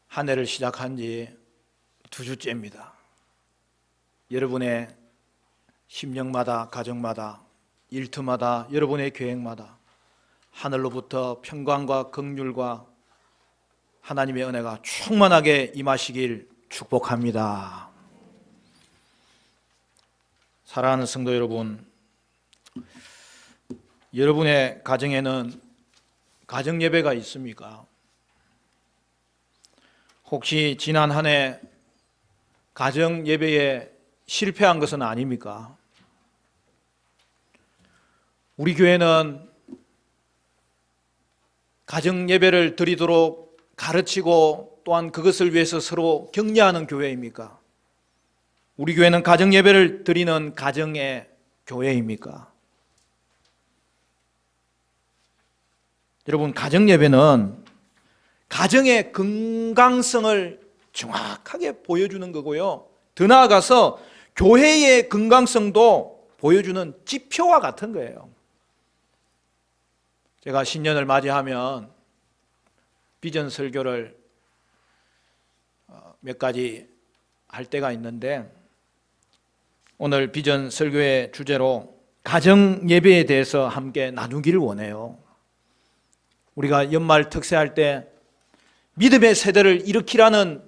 한 해를 시작한 지 2주째입니다. 여러분의 심령마다, 가정마다, 일터마다, 여러분의 계획마다 하늘로부터 평강과 긍휼과 하나님의 은혜가 충만하게 임하시길 축복합니다. 사랑하는 성도 여러분, 여러분의 가정에는 가정 예배가 있습니까? 혹시 지난 한 해 가정 예배에 실패한 것은 아닙니까? 우리 교회는 가정 예배를 드리도록 가르치고 또한 그것을 위해서 서로 격려하는 교회입니까? 우리 교회는 가정 예배를 드리는 가정의 교회입니까? 여러분, 가정 예배는 가정의 건강성을 정확하게 보여주는 거고요. 더 나아가서 교회의 건강성도 보여주는 지표와 같은 거예요. 제가 신년을 맞이하면 비전 설교를 몇 가지 할 때가 있는데, 오늘 비전 설교의 주제로 가정 예배에 대해서 함께 나누기를 원해요. 우리가 연말 특세할 때 믿음의 세대를 일으키라는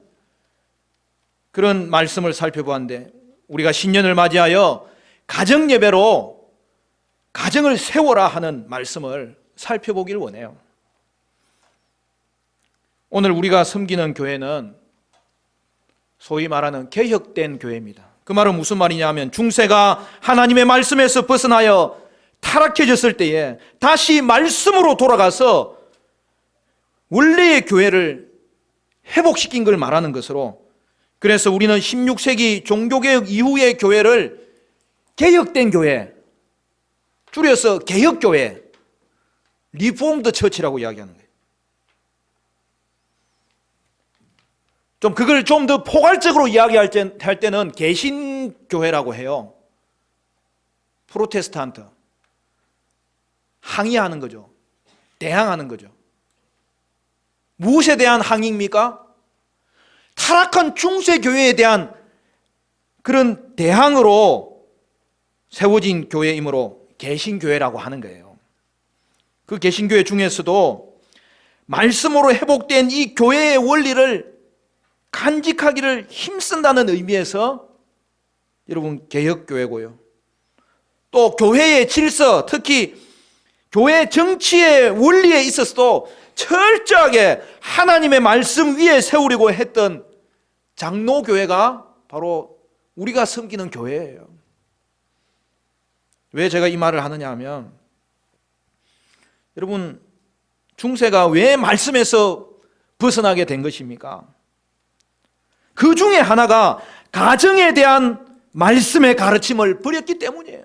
그런 말씀을 살펴보았는데, 우리가 신년을 맞이하여 가정 예배로 가정을 세워라 하는 말씀을 살펴보길 원해요. 오늘 우리가 섬기는 교회는 소위 말하는 개혁된 교회입니다. 그 말은 무슨 말이냐 하면, 중세가 하나님의 말씀에서 벗어나여 타락해졌을 때에 다시 말씀으로 돌아가서 원래의 교회를 회복시킨 걸 말하는 것으로, 그래서 우리는 16세기 종교개혁 이후의 교회를 개혁된 교회, 줄여서 개혁교회, 리폼드 처치라고 이야기하는 거예요. 그걸 좀 더 포괄적으로 이야기할 때는 개신교회라고 해요. 프로테스탄트, 항의하는 거죠. 대항하는 거죠. 무엇에 대한 항의입니까? 타락한 중세교회에 대한 그런 대항으로 세워진 교회이므로 개신교회라고 하는 거예요. 그 개신교회 중에서도 말씀으로 회복된 이 교회의 원리를 간직하기를 힘쓴다는 의미에서 여러분 개혁교회고요. 또 교회의 질서, 특히 교회 정치의 원리에 있어서도 철저하게 하나님의 말씀 위에 세우려고 했던 장로교회가 바로 우리가 섬기는 교회예요. 왜 제가 이 말을 하느냐 하면, 여러분, 중세가 왜 말씀에서 벗어나게 된 것입니까? 그 중에 하나가 가정에 대한 말씀의 가르침을 버렸기 때문이에요.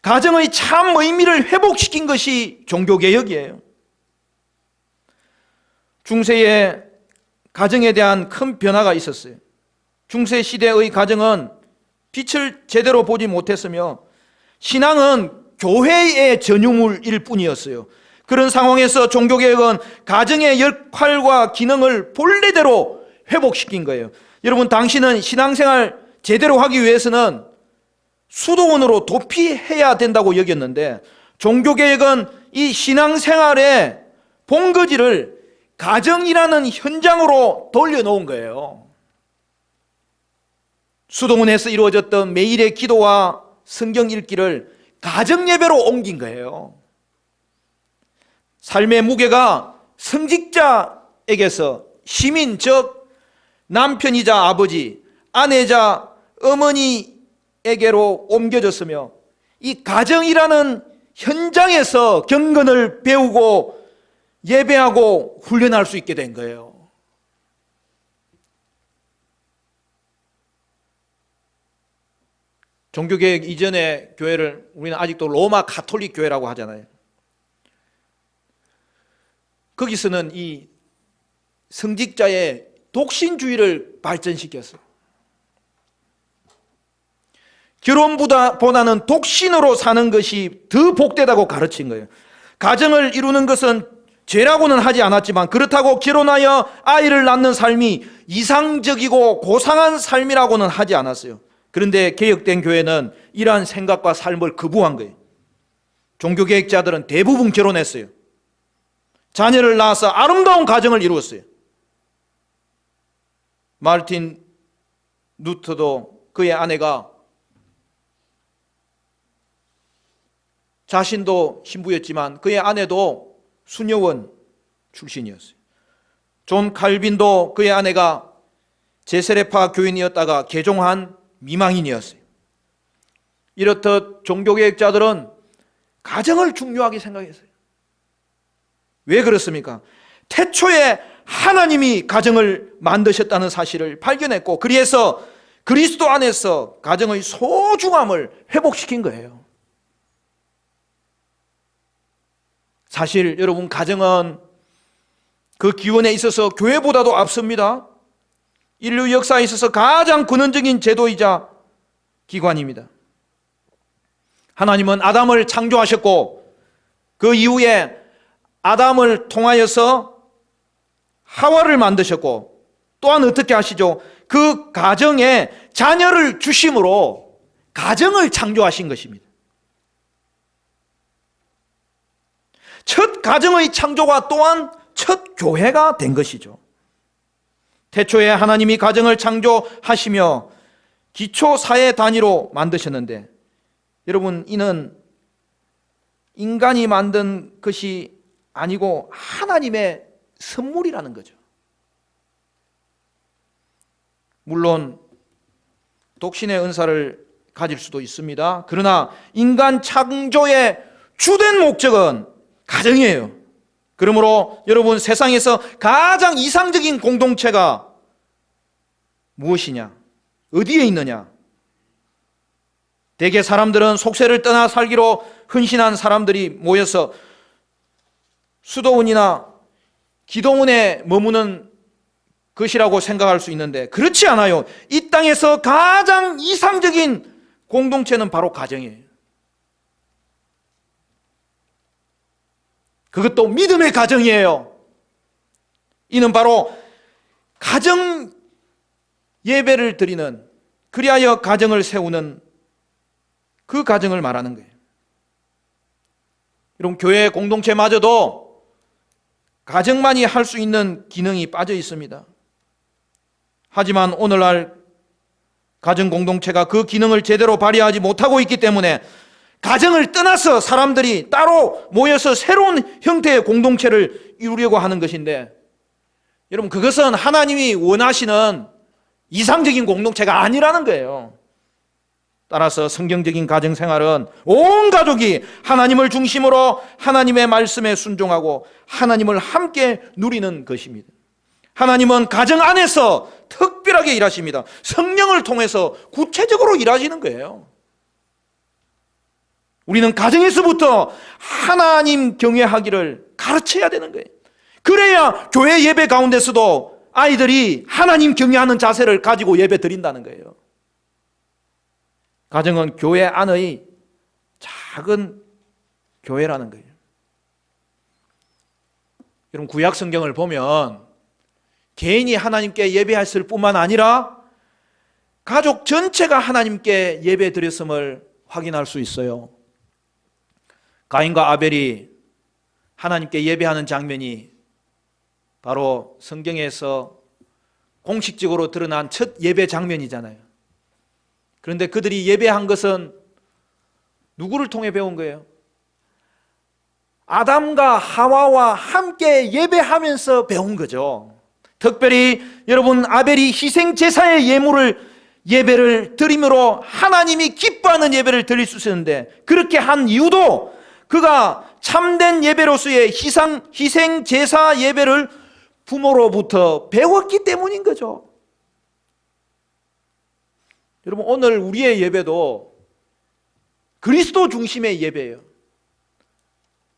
가정의 참 의미를 회복시킨 것이 종교개혁이에요. 중세의 가정에 대한 큰 변화가 있었어요. 중세 시대의 가정은 빛을 제대로 보지 못했으며 신앙은 교회의 전유물일 뿐이었어요. 그런 상황에서 종교개혁은 가정의 역할과 기능을 본래대로 회복시킨 거예요. 여러분, 당신은 신앙생활 제대로 하기 위해서는 수도원으로 도피해야 된다고 여겼는데, 종교개혁은 이 신앙생활의 본거지를 가정이라는 현장으로 돌려놓은 거예요. 수도원에서 이루어졌던 매일의 기도와 성경 읽기를 가정예배로 옮긴 거예요. 삶의 무게가 성직자에게서 시민, 즉 남편이자 아버지, 아내자 어머니에게로 옮겨졌으며, 이 가정이라는 현장에서 경건을 배우고 예배하고 훈련할 수 있게 된 거예요. 종교개혁 이전의 교회를 우리는 아직도 로마 가톨릭 교회라고 하잖아요. 거기서는 이 성직자의 독신주의를 발전시켰어요. 결혼보다는 독신으로 사는 것이 더 복되다고 가르친 거예요. 가정을 이루는 것은 죄라고는 하지 않았지만 그렇다고 결혼하여 아이를 낳는 삶이 이상적이고 고상한 삶이라고는 하지 않았어요. 그런데 개혁된 교회는 이러한 생각과 삶을 거부한 거예요. 종교개혁자들은 대부분 결혼했어요. 자녀를 낳아서 아름다운 가정을 이루었어요. 마르틴 루터도 그의 아내가 자신도 신부였지만 그의 아내도 수녀원 출신이었어요. 존 칼빈도 그의 아내가 제세례파 교인이었다가 개종한 미망인이었어요. 이렇듯 종교개혁자들은 가정을 중요하게 생각했어요. 왜 그렇습니까? 태초에 하나님이 가정을 만드셨다는 사실을 발견했고, 그래서 그리스도 안에서 가정의 소중함을 회복시킨 거예요. 사실 여러분, 가정은 그 기원에 있어서 교회보다도 앞섭니다. 인류 역사에 있어서 가장 근원적인 제도이자 기관입니다. 하나님은 아담을 창조하셨고 그 이후에 아담을 통하여서 하와를 만드셨고, 또한 어떻게 하시죠? 그 가정에 자녀를 주심으로 가정을 창조하신 것입니다. 첫 가정의 창조가 또한 첫 교회가 된 것이죠. 태초에 하나님이 가정을 창조하시며 기초 사회 단위로 만드셨는데, 여러분, 이는 인간이 만든 것이 아니고 하나님의 선물이라는 거죠. 물론 독신의 은사를 가질 수도 있습니다. 그러나 인간 창조의 주된 목적은 가정이에요. 그러므로 여러분, 세상에서 가장 이상적인 공동체가 무엇이냐? 어디에 있느냐? 대개 사람들은 속세를 떠나 살기로 헌신한 사람들이 모여서 수도원이나 기도원에 머무는 것이라고 생각할 수 있는데, 그렇지 않아요. 이 땅에서 가장 이상적인 공동체는 바로 가정이에요. 그것도 믿음의 가정이에요. 이는 바로 가정 예배를 드리는, 그리하여 가정을 세우는 그 가정을 말하는 거예요. 여러분, 교회 공동체마저도 가정만이 할 수 있는 기능이 빠져 있습니다. 하지만 오늘날 가정 공동체가 그 기능을 제대로 발휘하지 못하고 있기 때문에 가정을 떠나서 사람들이 따로 모여서 새로운 형태의 공동체를 이루려고 하는 것인데, 여러분, 그것은 하나님이 원하시는 이상적인 공동체가 아니라는 거예요. 따라서 성경적인 가정생활은 온 가족이 하나님을 중심으로 하나님의 말씀에 순종하고 하나님을 함께 누리는 것입니다. 하나님은 가정 안에서 특별하게 일하십니다. 성령을 통해서 구체적으로 일하시는 거예요. 우리는 가정에서부터 하나님 경외하기를 가르쳐야 되는 거예요. 그래야 교회 예배 가운데서도 아이들이 하나님 경외하는 자세를 가지고 예배 드린다는 거예요. 가정은 교회 안의 작은 교회라는 거예요. 여러분, 구약 성경을 보면 개인이 하나님께 예배했을 뿐만 아니라 가족 전체가 하나님께 예배 드렸음을 확인할 수 있어요. 가인과 아벨이 하나님께 예배하는 장면이 바로 성경에서 공식적으로 드러난 첫 예배 장면이잖아요. 그런데 그들이 예배한 것은 누구를 통해 배운 거예요? 아담과 하와와 함께 예배하면서 배운 거죠. 특별히 여러분, 아벨이 희생제사의 예배를 드림으로 하나님이 기뻐하는 예배를 드릴 수 있었는데, 그렇게 한 이유도 그가 참된 예배로서의 희생제사 예배를 부모로부터 배웠기 때문인 거죠. 여러분, 오늘 우리의 예배도 그리스도 중심의 예배예요.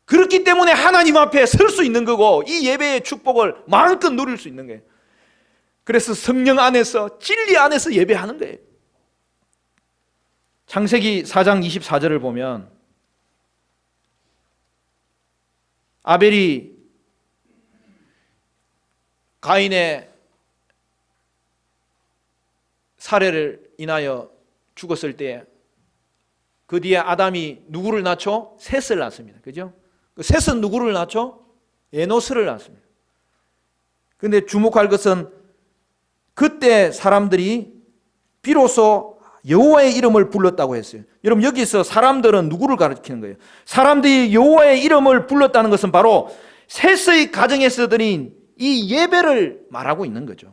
그렇기 때문에 하나님 앞에 설 수 있는 거고, 이 예배의 축복을 마음껏 누릴 수 있는 거예요. 그래서 성령 안에서, 진리 안에서 예배하는 거예요. 창세기 4장 24절을 보면 아벨이 가인의 살해를 인하여 죽었을 때 그 뒤에 아담이 누구를 낳죠? 셋을 낳습니다. 그죠? 그 셋은 누구를 낳죠? 에노스를 낳습니다. 그런데 주목할 것은 그때 사람들이 비로소 여호와의 이름을 불렀다고 했어요. 여러분, 여기서 사람들은 누구를 가리키는 거예요? 사람들이 여호와의 이름을 불렀다는 것은 바로 셋의 가정에서 드린 이 예배를 말하고 있는 거죠.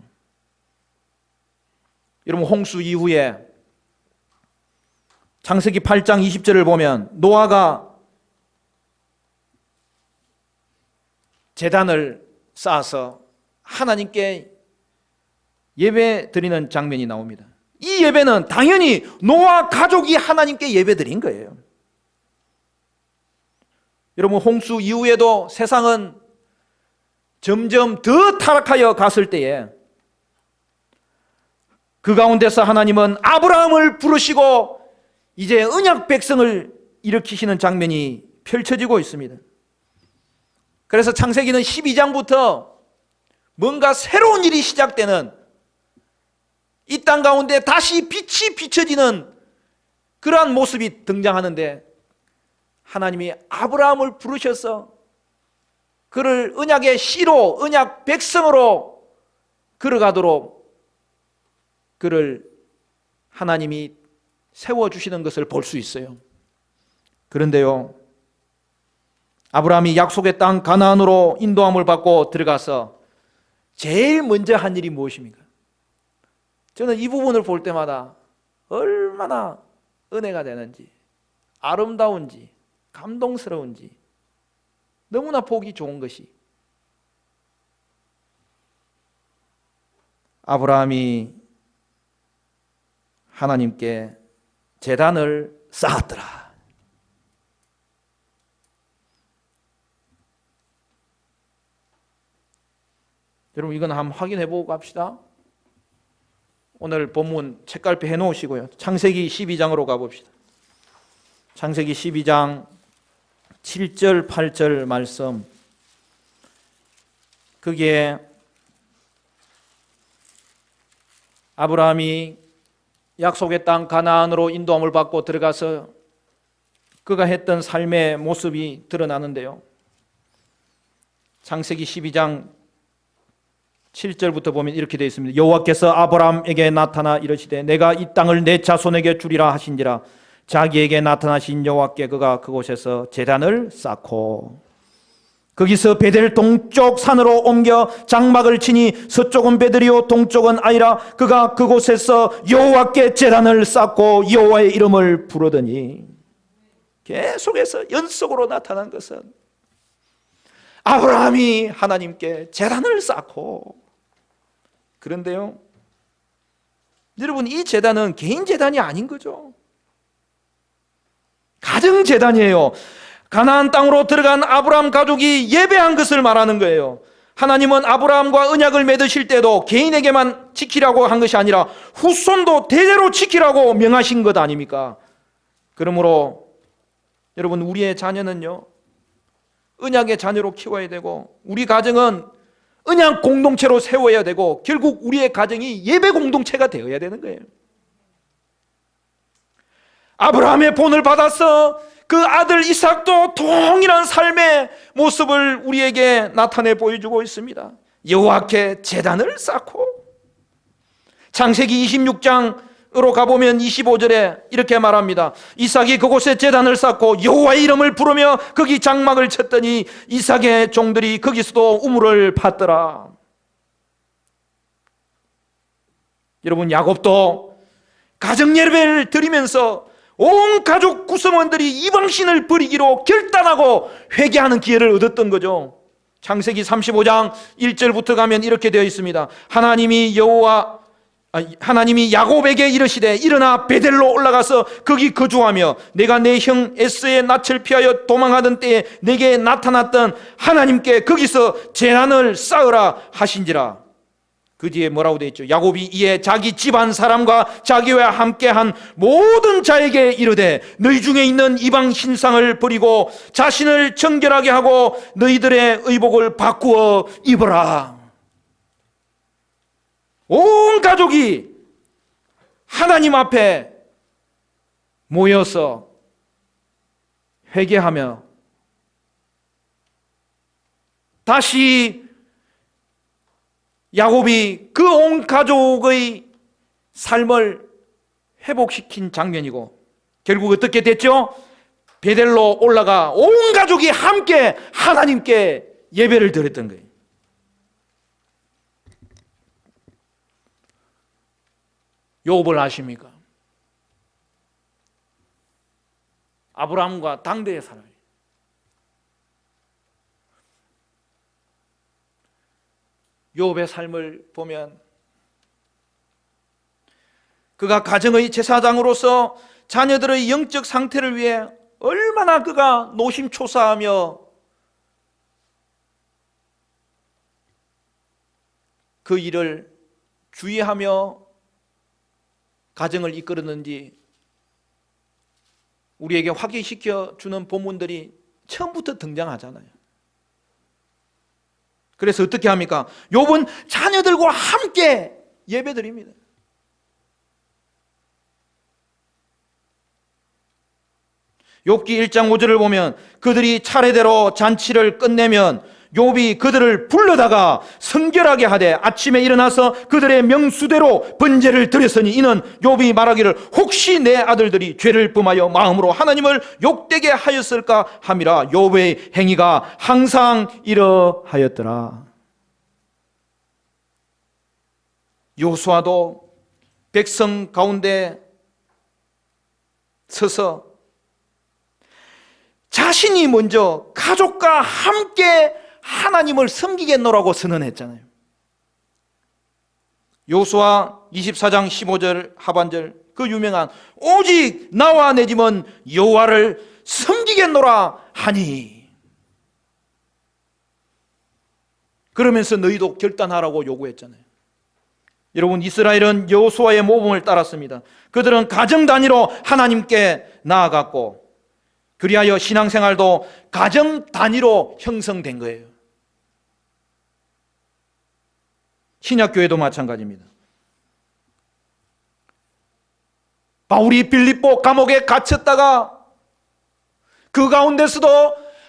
여러분, 홍수 이후에 창세기 8장 20절을 보면 노아가 제단을 쌓아서 하나님께 예배 드리는 장면이 나옵니다. 이 예배는 당연히 노아 가족이 하나님께 예배 드린 거예요. 여러분, 홍수 이후에도 세상은 점점 더 타락하여 갔을 때에 그 가운데서 하나님은 아브라함을 부르시고 이제 언약 백성을 일으키시는 장면이 펼쳐지고 있습니다. 그래서 창세기는 12장부터 뭔가 새로운 일이 시작되는, 이 땅 가운데 다시 빛이 비춰지는 그러한 모습이 등장하는데, 하나님이 아브라함을 부르셔서 그를 언약의 씨로, 언약 백성으로 걸어가도록 그를 하나님이 세워주시는 것을 볼 수 있어요. 그런데요, 아브라함이 약속의 땅 가나안으로 인도함을 받고 들어가서 제일 먼저 한 일이 무엇입니까? 저는 이 부분을 볼 때마다 얼마나 은혜가 되는지, 아름다운지, 감동스러운지 너무나 보기 좋은 것이, 아브라함이 하나님께 제단을 쌓았더라. 여러분, 이건 한번 확인해 보고 갑시다. 오늘 본문 책갈피 해놓으시고요, 창세기 12장으로 가봅시다. 창세기 12장 7절 8절 말씀, 거기에 아브라함이 약속의 땅 가나안으로 인도함을 받고 들어가서 그가 했던 삶의 모습이 드러나는데요, 창세기 12장 7절부터 보면 이렇게 되어 있습니다. 여호와께서 아브라함에게 나타나 이르시되 내가 이 땅을 내 자손에게 주리라 하신지라. 자기에게 나타나신 여호와께 그가 그곳에서 제단을 쌓고 거기서 베델 동쪽 산으로 옮겨 장막을 치니 서쪽은 베델이요 동쪽은 아이라. 그가 그곳에서 여호와께 제단을 쌓고 여호와의 이름을 부르더니, 계속해서 연속으로 나타난 것은 아브라함이 하나님께 제단을 쌓고, 그런데요, 여러분, 이 제단은 개인 제단이 아닌 거죠. 가정 제단이에요. 가나안 땅으로 들어간 아브라함 가족이 예배한 것을 말하는 거예요. 하나님은 아브라함과 언약을 맺으실 때도 개인에게만 지키라고 한 것이 아니라 후손도 대대로 지키라고 명하신 것 아닙니까? 그러므로 여러분, 우리의 자녀는요, 언약의 자녀로 키워야 되고, 우리 가정은 언약 공동체로 세워야 되고, 결국 우리의 가정이 예배 공동체가 되어야 되는 거예요. 아브라함의 본을 받아서 그 아들 이삭도 동일한 삶의 모습을 우리에게 나타내 보여주고 있습니다. 여호와께 제단을 쌓고, 창세기 26장으로 가보면 25절에 이렇게 말합니다. 이삭이 그곳에 제단을 쌓고 여호와의 이름을 부르며 거기 장막을 쳤더니 이삭의 종들이 거기서도 우물을 팠더라. 여러분, 야곱도 가정 예배를 드리면서 온 가족 구성원들이 이방신을 버리기로 결단하고 회개하는 기회를 얻었던 거죠. 창세기 35장 1절부터 가면 이렇게 되어 있습니다. 하나님이 야곱에게 이르시되 일어나 베델로 올라가서 거기 거주하며 내가 내 형 에서의 낯을 피하여 도망하던 때에 내게 나타났던 하나님께 거기서 제단을 쌓으라 하신지라. 그 뒤에 뭐라고 되어 있죠? 야곱이 이에 자기 집안 사람과 자기와 함께한 모든 자에게 이르되 너희 중에 있는 이방 신상을 버리고 자신을 정결하게 하고 너희들의 의복을 바꾸어 입어라. 온 가족이 하나님 앞에 모여서 회개하며 다시 야곱이 그 온 가족의 삶을 회복시킨 장면이고, 결국 어떻게 됐죠? 베델로 올라가 온 가족이 함께 하나님께 예배를 드렸던 거예요. 욥을 아십니까? 아브라함과 당대에 살아요. 욥의 삶을 보면 그가 가정의 제사장으로서 자녀들의 영적 상태를 위해 얼마나 그가 노심초사하며 그 일을 주의하며 가정을 이끌었는지 우리에게 확인시켜 주는 본문들이 처음부터 등장하잖아요. 그래서 어떻게 합니까? 욥은 자녀들과 함께 예배드립니다. 욥기 1장 5절을 보면 그들이 차례대로 잔치를 끝내면 욥이 그들을 불러다가 성결하게 하되 아침에 일어나서 그들의 명수대로 번제를 드렸으니 이는 욥이 말하기를 혹시 내 아들들이 죄를 범하여 마음으로 하나님을 욕되게 하였을까 함이라. 욥의 행위가 항상 이러하였더라. 여호수아도 백성 가운데 서서 자신이 먼저 가족과 함께 하나님을 섬기겠노라고 선언했잖아요. 여호수아 24장 15절 하반절, 그 유명한 오직 나와 내 집은 여호와를 섬기겠노라 하니, 그러면서 너희도 결단하라고 요구했잖아요. 여러분, 이스라엘은 여호수아의 모범을 따랐습니다. 그들은 가정 단위로 하나님께 나아갔고 그리하여 신앙생활도 가정 단위로 형성된 거예요. 신약교회도 마찬가지입니다. 바울이 빌립보 감옥에 갇혔다가 그 가운데서도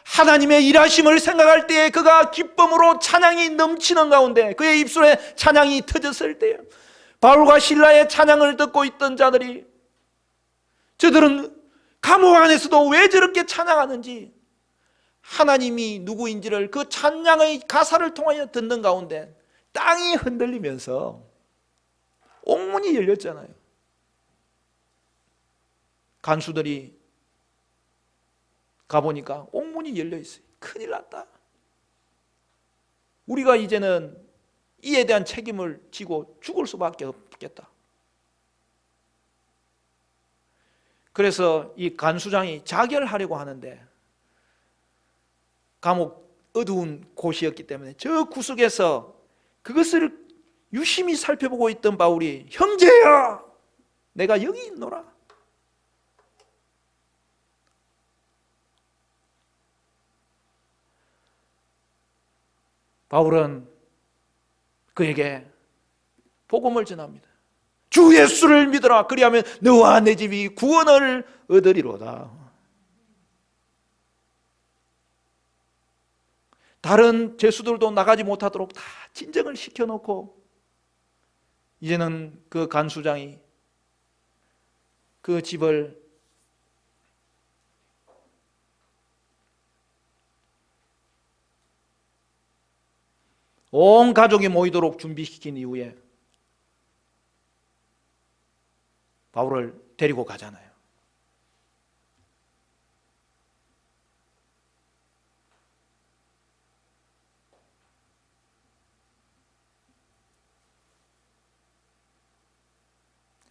하나님의 일하심을 생각할 때에 그가 기쁨으로 찬양이 넘치는 가운데 그의 입술에 찬양이 터졌을 때에 바울과 실라의 찬양을 듣고 있던 자들이, 저들은 감옥 안에서도 왜 저렇게 찬양하는지 하나님이 누구인지를 그 찬양의 가사를 통하여 듣는 가운데 땅이 흔들리면서 옥문이 열렸잖아요. 간수들이 가보니까 옥문이 열려있어요. 큰일 났다. 우리가 이제는 이에 대한 책임을 지고 죽을 수밖에 없겠다. 그래서 이 간수장이 자결하려고 하는데 감옥 어두운 곳이었기 때문에 저 구석에서 그것을 유심히 살펴보고 있던 바울이, 형제야, 내가 여기 있노라. 바울은 그에게 복음을 전합니다. 주 예수를 믿어라. 그리하면 너와 내 집이 구원을 얻으리로다. 다른 죄수들도 나가지 못하도록 다 진정을 시켜놓고 이제는 그 간수장이 그 집을 온 가족이 모이도록 준비시킨 이후에 바울을 데리고 가잖아요.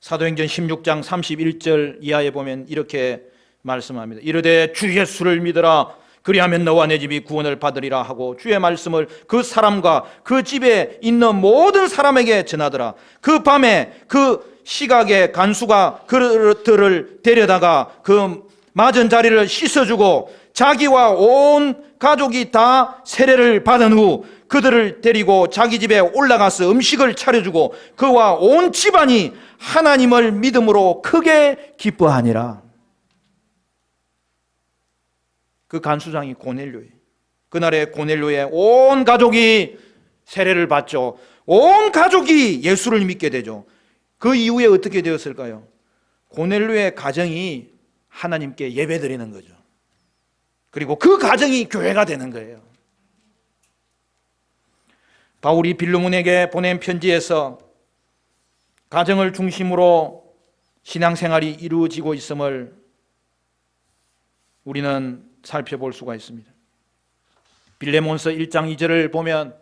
사도행전 16장 31절 이하에 보면 이렇게 말씀합니다. 이르되 주 예수를 믿으라. 그리하면 너와 내 집이 구원을 받으리라 하고 주의 말씀을 그 사람과 그 집에 있는 모든 사람에게 전하더라. 그 밤에 그 시각에 간수가 그들을 데려다가 그 맞은 자리를 씻어주고 자기와 온 가족이 다 세례를 받은 후 그들을 데리고 자기 집에 올라가서 음식을 차려주고 그와 온 집안이 하나님을 믿음으로 크게 기뻐하니라. 그 간수장이 고넬료예요. 그날에 고넬료의 온 가족이 세례를 받죠. 온 가족이 예수를 믿게 되죠. 그 이후에 어떻게 되었을까요? 고넬료의 가정이 하나님께 예배드리는 거죠. 그리고 그 가정이 교회가 되는 거예요. 바울이 빌레몬에게 보낸 편지에서 가정을 중심으로 신앙생활이 이루어지고 있음을 우리는 살펴볼 수가 있습니다. 빌레몬서 1장 2절을 보면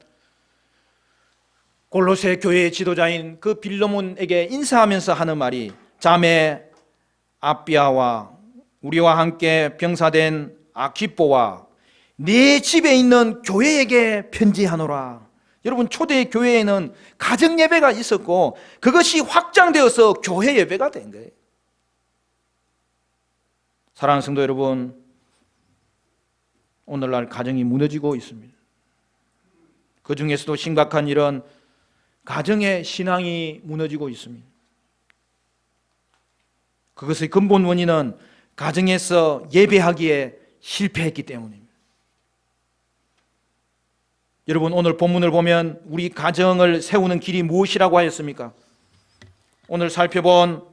골로새 교회의 지도자인 그 빌레몬에게 인사하면서 하는 말이 자매 아비아와 우리와 함께 병사된 아키뽀와 네 집에 있는 교회에게 편지하노라. 여러분, 초대 교회에는 가정 예배가 있었고 그것이 확장되어서 교회 예배가 된 거예요. 사랑하는 성도 여러분, 오늘날 가정이 무너지고 있습니다. 그 중에서도 심각한 일은 가정의 신앙이 무너지고 있습니다. 그것의 근본 원인은 가정에서 예배하기에 실패했기 때문입니다. 여러분, 오늘 본문을 보면 우리 가정을 세우는 길이 무엇이라고 하였습니까? 오늘 살펴본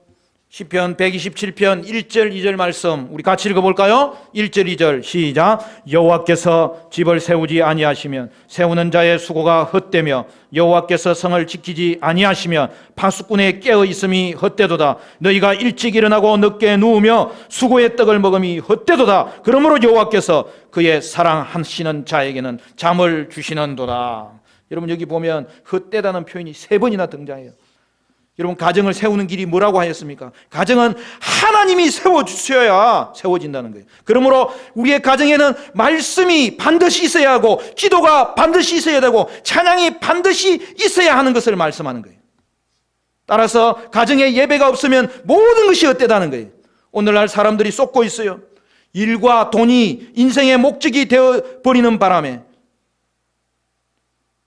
시편 127편 1절 2절 말씀 우리 같이 읽어볼까요? 1절 2절 시작. 여호와께서 집을 세우지 아니하시면 세우는 자의 수고가 헛되며 여호와께서 성을 지키지 아니하시면 파수꾼의 깨어 있음이 헛되도다. 너희가 일찍 일어나고 늦게 누우며 수고의 떡을 먹음이 헛되도다. 그러므로 여호와께서 그의 사랑하시는 자에게는 잠을 주시는도다. 여러분, 여기 보면 헛되다는 표현이 3번이나 등장해요. 여러분, 가정을 세우는 길이 뭐라고 하였습니까? 가정은 하나님이 세워주셔야 세워진다는 거예요. 그러므로 우리의 가정에는 말씀이 반드시 있어야 하고 기도가 반드시 있어야 되고 찬양이 반드시 있어야 하는 것을 말씀하는 거예요. 따라서 가정에 예배가 없으면 모든 것이 헛되다는 거예요. 오늘날 사람들이 쏟고 있어요. 일과 돈이 인생의 목적이 되어버리는 바람에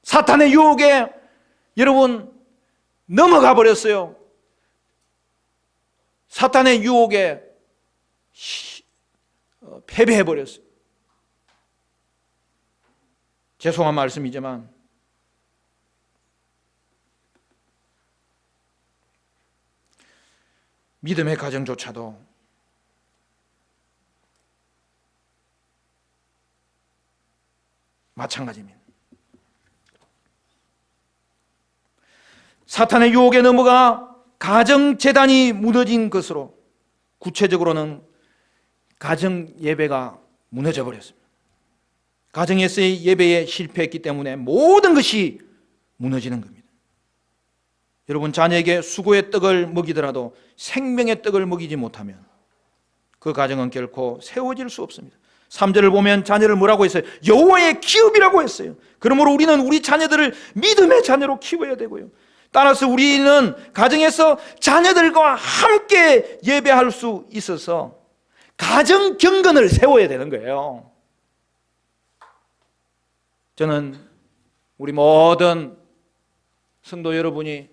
사탄의 유혹에 여러분 넘어가 버렸어요. 사탄의 유혹에 패배해 버렸어요. 죄송한 말씀이지만 믿음의 가정조차도 마찬가지입니다. 사탄의 유혹에 넘어가 가정재단이 무너진 것으로 구체적으로는 가정 예배가 무너져 버렸습니다. 가정에서의 예배에 실패했기 때문에 모든 것이 무너지는 겁니다. 여러분, 자녀에게 수고의 떡을 먹이더라도 생명의 떡을 먹이지 못하면 그 가정은 결코 세워질 수 없습니다. 3절을 보면 자녀를 뭐라고 했어요? 여호와의 기업이라고 했어요. 그러므로 우리는 우리 자녀들을 믿음의 자녀로 키워야 되고요. 따라서 우리는 가정에서 자녀들과 함께 예배할 수 있어서 가정 경건을 세워야 되는 거예요. 저는 우리 모든 성도 여러분이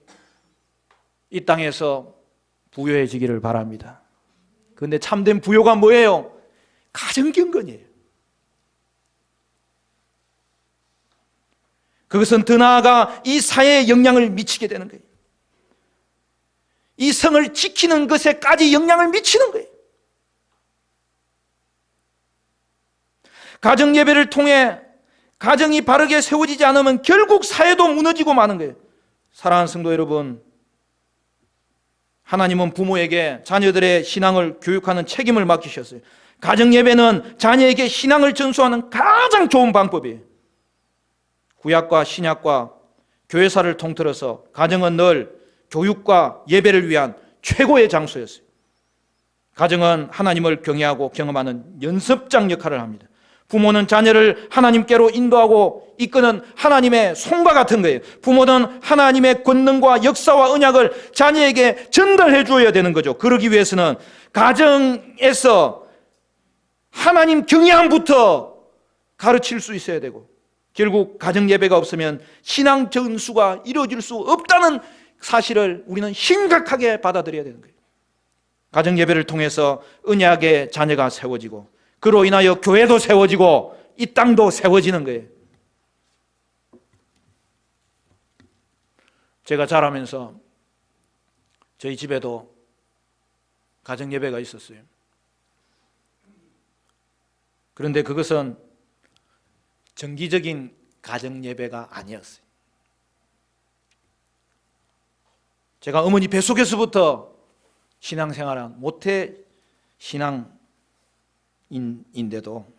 이 땅에서 부유해지기를 바랍니다. 그런데 참된 부유가 뭐예요? 가정 경건이에요. 그것은 더 나아가 이 사회에 영향을 미치게 되는 거예요. 이 성을 지키는 것에까지 영향을 미치는 거예요. 가정 예배를 통해 가정이 바르게 세워지지 않으면 결국 사회도 무너지고 마는 거예요. 사랑하는 성도 여러분, 하나님은 부모에게 자녀들의 신앙을 교육하는 책임을 맡기셨어요. 가정 예배는 자녀에게 신앙을 전수하는 가장 좋은 방법이에요. 구약과 신약과 교회사를 통틀어서 가정은 늘 교육과 예배를 위한 최고의 장소였어요. 가정은 하나님을 경외하고 경험하는 연습장 역할을 합니다. 부모는 자녀를 하나님께로 인도하고 이끄는 하나님의 손과 같은 거예요. 부모는 하나님의 권능과 역사와 언약을 자녀에게 전달해 주어야 되는 거죠. 그러기 위해서는 가정에서 하나님 경외함부터 가르칠 수 있어야 되고, 결국 가정 예배가 없으면 신앙 전수가 이루어질 수 없다는 사실을 우리는 심각하게 받아들여야 되는 거예요. 가정 예배를 통해서 언약의 자녀가 세워지고, 그로 인하여 교회도 세워지고 이 땅도 세워지는 거예요. 제가 자라면서 저희 집에도 가정 예배가 있었어요. 그런데 그것은 정기적인 가정 예배가 아니었어요. 제가 어머니 뱃속에서부터 신앙생활한 모태 신앙인인데도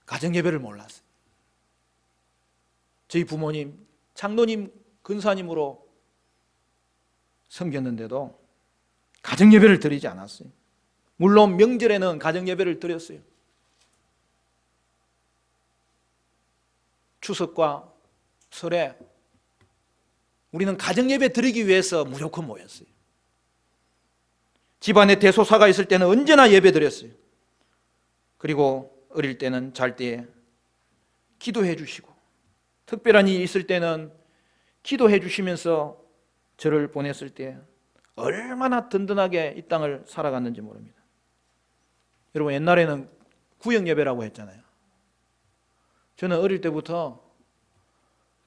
가정 예배를 몰랐어요. 저희 부모님, 장로님, 근사님으로 섬겼는데도 가정 예배를 드리지 않았어요. 물론 명절에는 가정 예배를 드렸어요. 추석과 설에 우리는 가정 예배 드리기 위해서 무조건 모였어요. 집안에 대소사가 있을 때는 언제나 예배 드렸어요. 그리고 어릴 때는 잘 때 기도해 주시고, 특별한 일이 있을 때는 기도해 주시면서 저를 보냈을 때 얼마나 든든하게 이 땅을 살아갔는지 모릅니다. 여러분, 옛날에는 구역 예배라고 했잖아요. 저는 어릴 때부터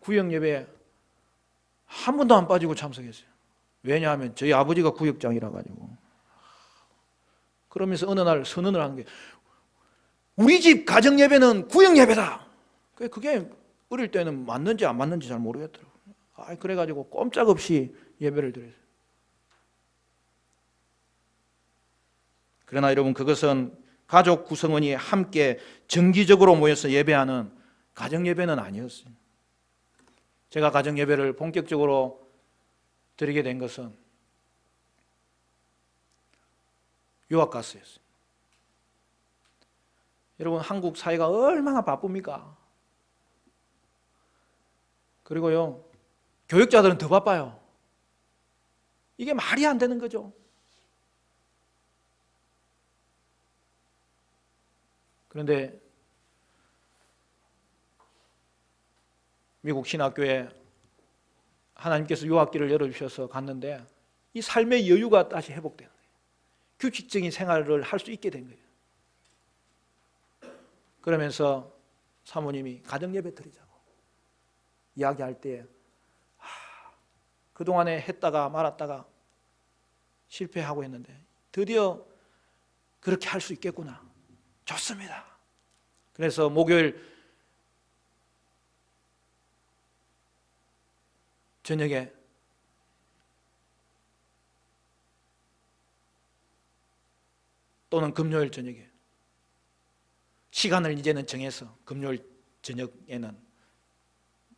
구역 예배에 한 번도 안 빠지고 참석했어요. 왜냐하면 저희 아버지가 구역장이라 가지고. 그러면서 어느 날 선언을 하는 게, 우리 집 가정 예배는 구역 예배다. 그게 어릴 때는 맞는지 안 맞는지 잘 모르겠더라고요. 그래가지고 꼼짝없이 예배를 드렸어요. 그러나 여러분, 그것은 가족 구성원이 함께 정기적으로 모여서 예배하는 가정 예배는 아니었어요. 제가 가정 예배를 본격적으로 드리게 된 것은 유학 갔어요. 여러분, 한국 사회가 얼마나 바쁩니까? 그리고요, 교육자들은 더 바빠요. 이게 말이 안 되는 거죠. 그런데 미국 신학교에 하나님께서 유학길을 열어주셔서 갔는데 이 삶의 여유가 다시 회복된 거예요. 규칙적인 생활을 할 수 있게 된 거예요. 그러면서 사모님이 가정예배 드리자고 이야기할 때 그동안에 했다가 말았다가 실패하고 했는데 드디어 그렇게 할 수 있겠구나. 좋습니다. 그래서 목요일 저녁에 또는 금요일 저녁에 시간을 이제는 정해서 금요일 저녁에는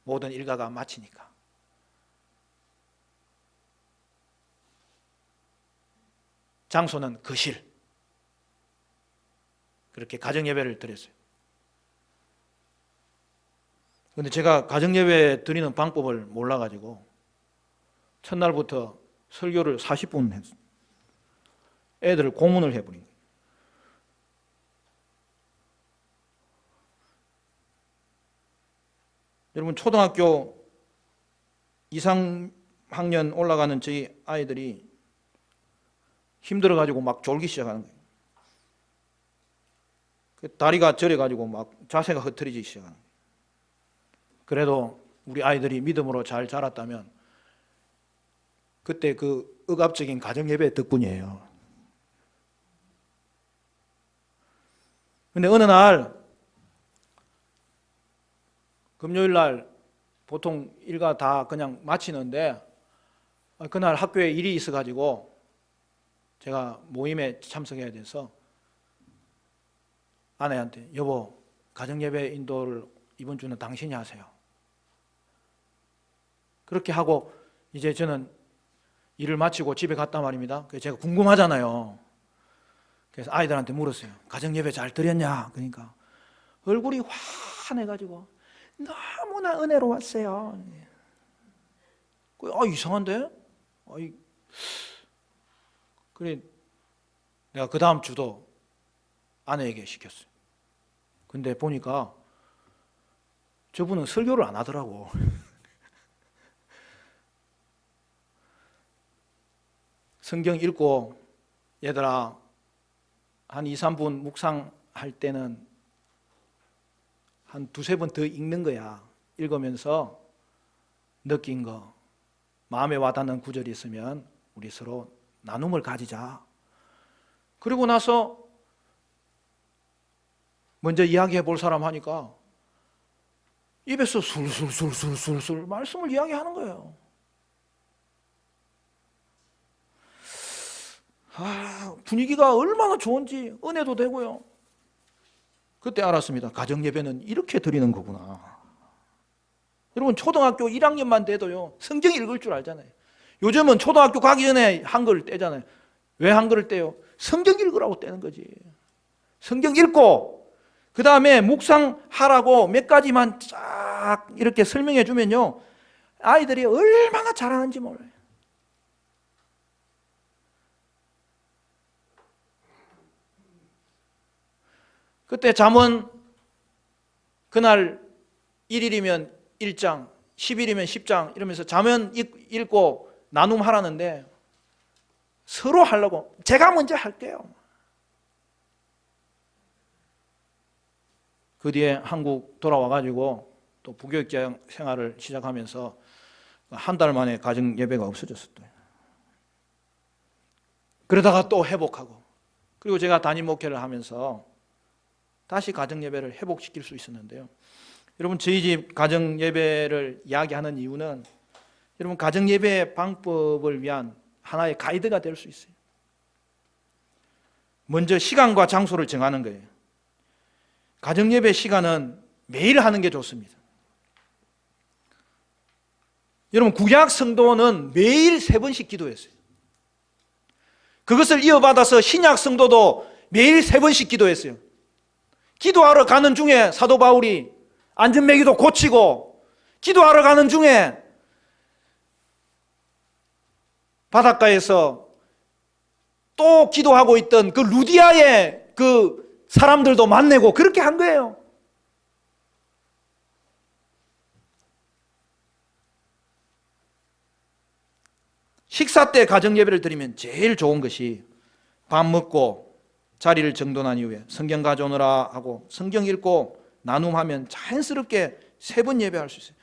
모든 일가가 마치니까 장소는 거실, 그렇게 가정예배를 드렸어요. 그런데 제가 가정예배 드리는 방법을 몰라가지고 첫날부터 설교를 40분 했어요. 애들을 고문을 해버린 거예요. 여러분, 초등학교 2, 3학년 올라가는 저희 아이들이 힘들어가지고 막 졸기 시작하는 거예요. 다리가 저려가지고 막 자세가 흐트러지기 시작하는 거예요. 그래도 우리 아이들이 믿음으로 잘 자랐다면 그때 그 억압적인 가정예배 덕분이에요. 근데 어느 날 금요일 날 보통 일가 다 그냥 마치는데 그날 학교에 일이 있어가지고 제가 모임에 참석해야 돼서 아내한테 여보, 가정예배 인도를 이번 주는 당신이 하세요. 그렇게 하고 이제 저는 일을 마치고 집에 갔단 말입니다. 그래서 제가 궁금하잖아요. 그래서 아이들한테 물었어요. 가정예배 잘 드렸냐? 그러니까 얼굴이 환해가지고 너무나 은혜로웠어요. 이상한데? 그래, 내가 그 다음 주도 아내에게 시켰어요. 근데 보니까 저분은 설교를 안 하더라고. 성경 읽고 얘들아 한 2, 3분 묵상할 때는 한 두세 번 더 읽는 거야. 읽으면서 느낀 거, 마음에 와닿는 구절이 있으면 우리 서로 나눔을 가지자. 그리고 나서 먼저 이야기해 볼 사람 하니까 입에서 술술술술술술 말씀을 이야기하는 거예요. 분위기가 얼마나 좋은지 은혜도 되고요. 그때 알았습니다. 가정예배는 이렇게 드리는 거구나. 여러분 초등학교 1학년만 돼도요 성경 읽을 줄 알잖아요. 요즘은 초등학교 가기 전에 한글을 떼잖아요. 왜 한글을 떼요? 성경 읽으라고 떼는 거지. 성경 읽고 그 다음에 묵상하라고 몇 가지만 쫙 이렇게 설명해 주면요 아이들이 얼마나 잘하는지 몰라요. 그때 잠언 그날 1일이면 1장 10일이면 10장 이러면서 잠언 읽고 나눔하라는데 서로 하려고 제가 먼저 할게요. 그 뒤에 한국 돌아와가지고 또 부교육자 생활을 시작하면서 한 달 만에 가정 예배가 없어졌었어요. 그러다가 또 회복하고 그리고 제가 담임 목회를 하면서 다시 가정 예배를 회복시킬 수 있었는데요. 여러분 저희 집 가정 예배를 이야기하는 이유는 여러분 가정 예배 방법을 위한 하나의 가이드가 될 수 있어요. 먼저 시간과 장소를 정하는 거예요. 가정 예배 시간은 매일 하는 게 좋습니다. 여러분 구약 성도는 매일 3번씩 기도했어요. 그것을 이어받아서 신약 성도도 매일 3번씩 기도했어요. 기도하러 가는 중에 사도 바울이 안전매기도 고치고 기도하러 가는 중에 바닷가에서 또 기도하고 있던 그 루디아의 그 사람들도 만나고 그렇게 한 거예요. 식사 때 가정 예배를 드리면 제일 좋은 것이 밥 먹고 자리를 정돈한 이후에 성경 가져오느라 하고 성경 읽고 나눔하면 자연스럽게 3번 예배할 수 있어요.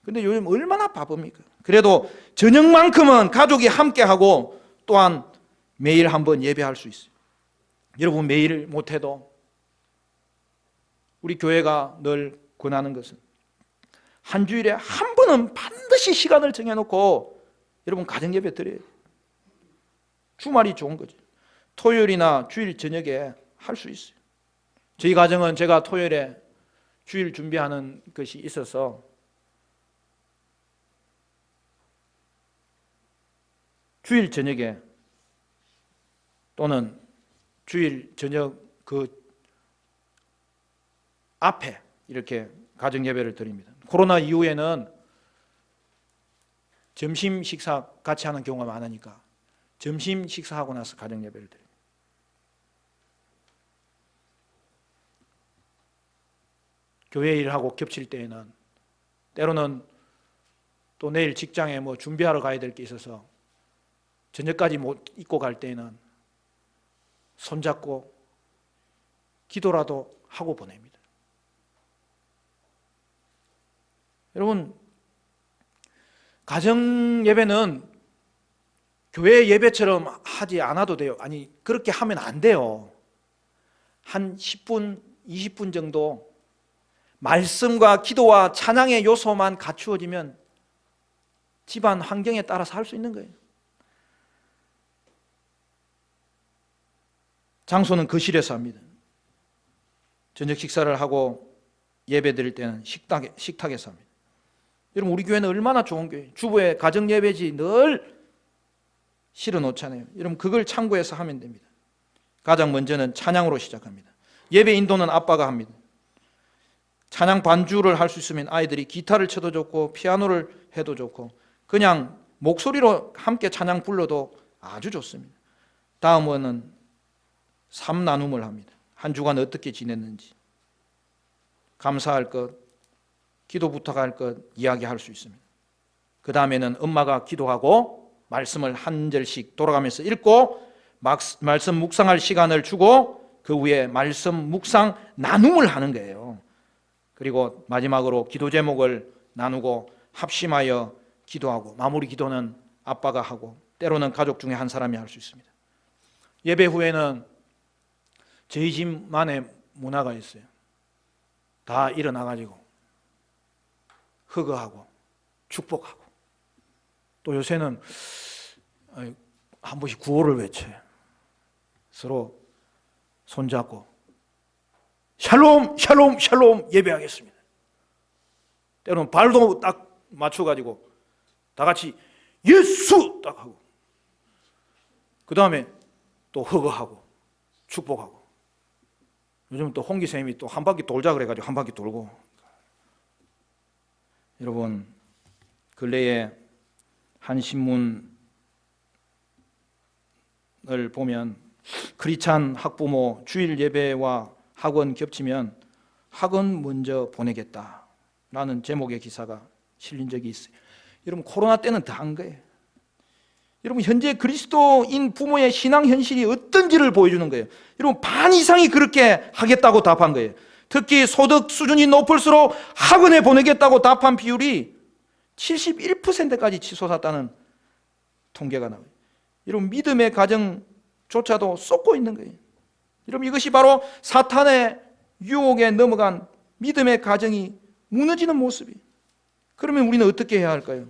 근데 요즘 얼마나 바쁩니까? 그래도 저녁만큼은 가족이 함께하고 또한 매일 한번 예배할 수 있어요. 여러분 매일 못해도 우리 교회가 늘 권하는 것은 한 주일에 한 번은 반드시 시간을 정해놓고 여러분 가정 예배 드려야 돼요. 주말이 좋은 거죠. 토요일이나 주일 저녁에 할 수 있어요. 저희 가정은 제가 토요일에 주일 준비하는 것이 있어서 주일 저녁에 또는 주일 저녁 그 앞에 이렇게 가정 예배를 드립니다. 코로나 이후에는 점심 식사 같이 하는 경우가 많으니까 점심 식사하고 나서 가정 예배를 드립니다. 교회 일하고 겹칠 때에는 때로는 또 내일 직장에 뭐 준비하러 가야 될 게 있어서 저녁까지 못 있고 갈 때에는 손잡고 기도라도 하고 보냅니다. 여러분 가정 예배는 교회 예배처럼 하지 않아도 돼요. 아니 그렇게 하면 안 돼요. 한 10분, 20분 정도 말씀과 기도와 찬양의 요소만 갖추어지면 집안 환경에 따라서 할 수 있는 거예요. 장소는 거실에서 합니다. 저녁 식사를 하고 예배 드릴 때는 식탁에서 합니다. 여러분 우리 교회는 얼마나 좋은 교회예요. 주부의 가정 예배지 늘 실어 놓잖아요. 여러분 그걸 참고해서 하면 됩니다. 가장 먼저는 찬양으로 시작합니다. 예배 인도는 아빠가 합니다. 찬양 반주를 할 수 있으면 아이들이 기타를 쳐도 좋고 피아노를 해도 좋고 그냥 목소리로 함께 찬양 불러도 아주 좋습니다. 다음은 3나눔을 합니다. 한 주간 어떻게 지냈는지, 감사할 것, 기도 부탁할 것 이야기할 수 있습니다. 그 다음에는 엄마가 기도하고 말씀을 한 절씩 돌아가면서 읽고 말씀 묵상할 시간을 주고 그 후에 말씀 묵상 나눔을 하는 거예요. 그리고 마지막으로 기도 제목을 나누고 합심하여 기도하고 마무리 기도는 아빠가 하고 때로는 가족 중에 한 사람이 할 수 있습니다. 예배 후에는 저희 집만의 문화가 있어요. 다 일어나가지고 허거하고 축복하고 또 요새는 한 번씩 구호를 외쳐요. 서로 손잡고 샬롬 샬롬 샬롬 예배하겠습니다. 때로는 발도 딱 맞춰가지고 다 같이 예수 딱 하고 그 다음에 또 허거하고 축복하고 요즘 또 홍기 쌤이 또 한 바퀴 돌자 그래가지고 한 바퀴 돌고 여러분 근래에 한 신문을 보면 크리스찬 학부모 주일 예배와 학원 겹치면 학원 먼저 보내겠다라는 제목의 기사가 실린 적이 있어요. 여러분 코로나 때는 다 한 거예요. 여러분 현재 그리스도인 부모의 신앙 현실이 어떤지를 보여주는 거예요. 여러분 반 이상이 그렇게 하겠다고 답한 거예요. 특히 소득 수준이 높을수록 학원에 보내겠다고 답한 비율이 71%까지 치솟았다는 통계가 나와요. 여러분 믿음의 가정조차도 쏟고 있는 거예요. 여러분 이것이 바로 사탄의 유혹에 넘어간 믿음의 가정이 무너지는 모습이에요. 그러면 우리는 어떻게 해야 할까요?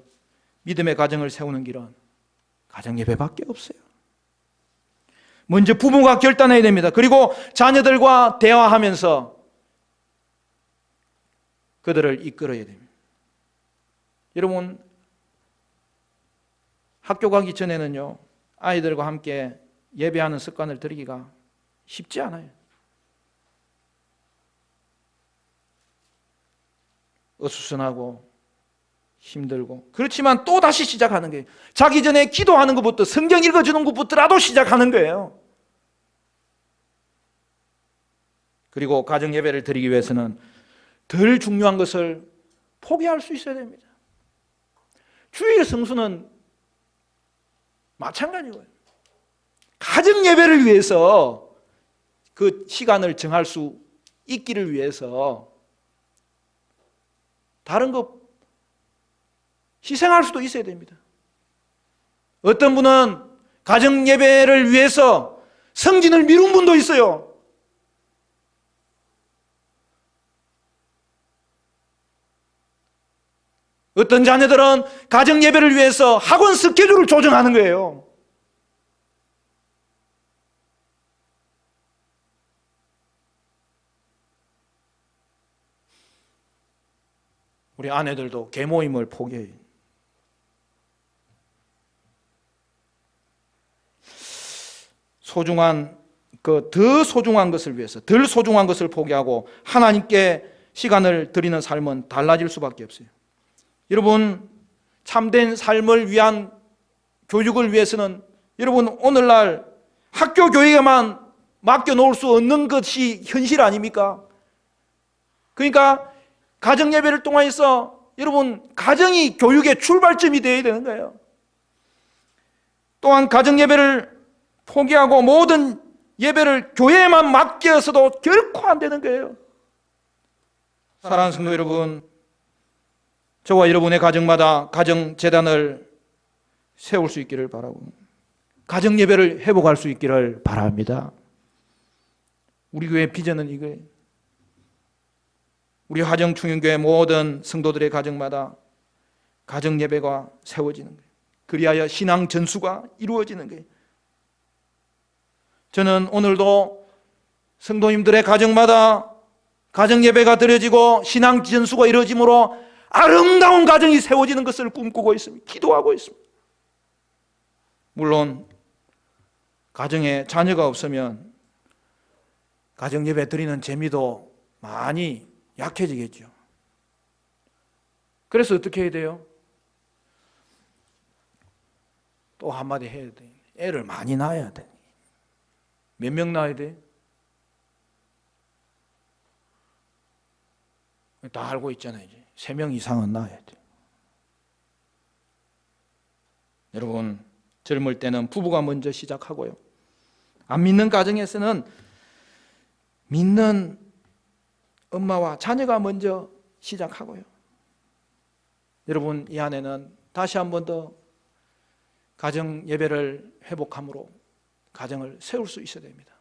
믿음의 가정을 세우는 길은 가정 예배밖에 없어요. 먼저 부모가 결단해야 됩니다. 그리고 자녀들과 대화하면서 그들을 이끌어야 됩니다. 여러분 학교 가기 전에는요 아이들과 함께 예배하는 습관을 들이기가 쉽지 않아요. 어수선하고 힘들고 그렇지만 또 다시 시작하는 거예요. 자기 전에 기도하는 것부터 성경 읽어주는 것부터라도 시작하는 거예요. 그리고 가정 예배를 드리기 위해서는 덜 중요한 것을 포기할 수 있어야 됩니다. 주일 성수는 마찬가지고요. 가정 예배를 위해서 그 시간을 정할 수 있기를 위해서 다른 것 희생할 수도 있어야 됩니다. 어떤 분은 가정 예배를 위해서 성진을 미룬 분도 있어요. 어떤 자녀들은 가정 예배를 위해서 학원 스케줄을 조정하는 거예요. 우리 아내들도 계모임을 포기해요. 더 소중한 것을 위해서 덜 소중한 것을 포기하고 하나님께 시간을 드리는 삶은 달라질 수밖에 없어요. 여러분 참된 삶을 위한 교육을 위해서는 여러분 오늘날 학교 교육에만 맡겨놓을 수 없는 것이 현실 아닙니까? 그러니까 가정 예배를 통해서 여러분 가정이 교육의 출발점이 되어야 되는 거예요. 또한 가정 예배를 포기하고 모든 예배를 교회에만 맡겨서도 결코 안 되는 거예요. 사랑하는 성도 여러분, 저와 여러분의 가정마다 가정재단을 세울 수 있기를 바라고 가정 예배를 회복할 수 있기를 바랍니다. 우리 교회 비전은 이거예요. 우리 화정충영교회 모든 성도들의 가정마다 가정 예배가 세워지는 거예요. 그리하여 신앙 전수가 이루어지는 거예요. 저는 오늘도 성도님들의 가정마다 가정 예배가 드려지고 신앙 전수가 이루어짐으로 아름다운 가정이 세워지는 것을 꿈꾸고 있습니다. 기도하고 있습니다. 물론 가정에 자녀가 없으면 가정 예배 드리는 재미도 많이 약해지겠죠. 그래서 어떻게 해야 돼요? 또 한마디 해야 돼. 애를 많이 낳아야 돼. 몇 명 낳아야 돼? 다 알고 있잖아요. 이제 3명 이상은 낳아야 돼. 여러분, 젊을 때는 부부가 먼저 시작하고요. 안 믿는 가정에서는 믿는 엄마와 자녀가 먼저 시작하고요. 여러분, 이 안에는 다시 한 번 더 가정 예배를 회복함으로 가정을 세울 수 있어야 됩니다.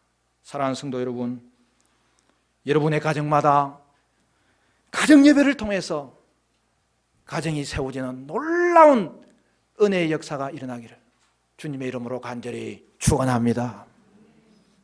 사랑하는 성도 여러분, 여러분의 가정마다 가정 예배를 통해서 가정이 세워지는 놀라운 은혜의 역사가 일어나기를 주님의 이름으로 간절히 축원합니다.